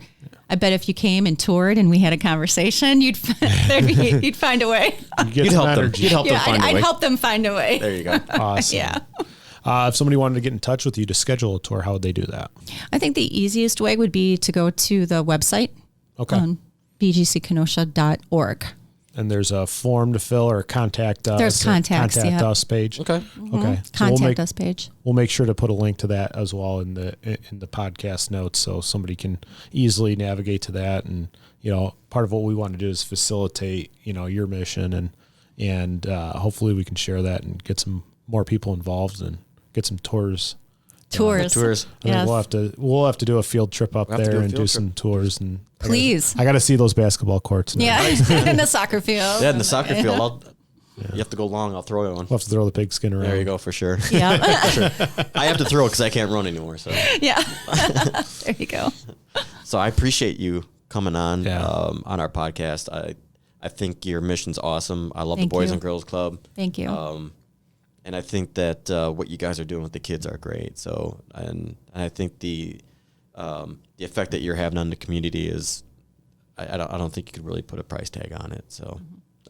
I bet if you came and toured and we had a conversation, you'd find a way. You'd help them. You'd help them find a way. I'd help them find a way. There you go. Awesome. Yeah. If somebody wanted to get in touch with you to schedule a tour, how would they do that? I think the easiest way would be to go to the website on bgckenosha.org. And there's a form to fill or contact us. There's contact us page. Okay. Okay. So contact us page. We'll make sure to put a link to that as well in the podcast notes so somebody can easily navigate to that. And, part of what we want to do is facilitate, your mission and hopefully we can share that and get some more people involved and get some tours. Tours. I think we'll have to do a field trip up there and do some tours and please. I got to see those basketball courts now. Yeah, in the soccer field. Yeah, in the soccer field. You have to go long. I'll throw you one. We'll have to throw the pigskin around. There you go, for sure. Yeah. For sure. I have to throw it because I can't run anymore. So yeah, there you go. So I appreciate you coming on our podcast. I think your mission's awesome. I love the Boys and Girls Club. Thank you. And I think that what you guys are doing with the kids are great. So, and I think the effect that you're having on the community is, I don't think you could really put a price tag on it. So,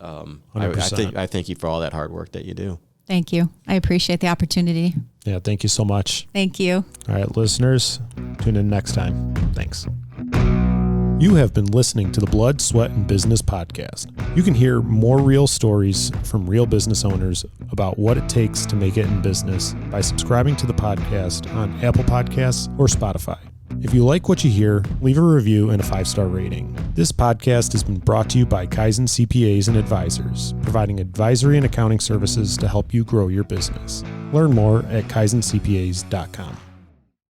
I thank you for all that hard work that you do. Thank you. I appreciate the opportunity. Yeah, thank you so much. Thank you. All right, listeners, tune in next time. Thanks. You have been listening to the Blood, Sweat, and Business podcast. You can hear more real stories from real business owners about what it takes to make it in business by subscribing to the podcast on Apple Podcasts or Spotify. If you like what you hear, leave a review and a 5-star rating. This podcast has been brought to you by Kaizen CPAs and Advisors, providing advisory and accounting services to help you grow your business. Learn more at kaizencpas.com.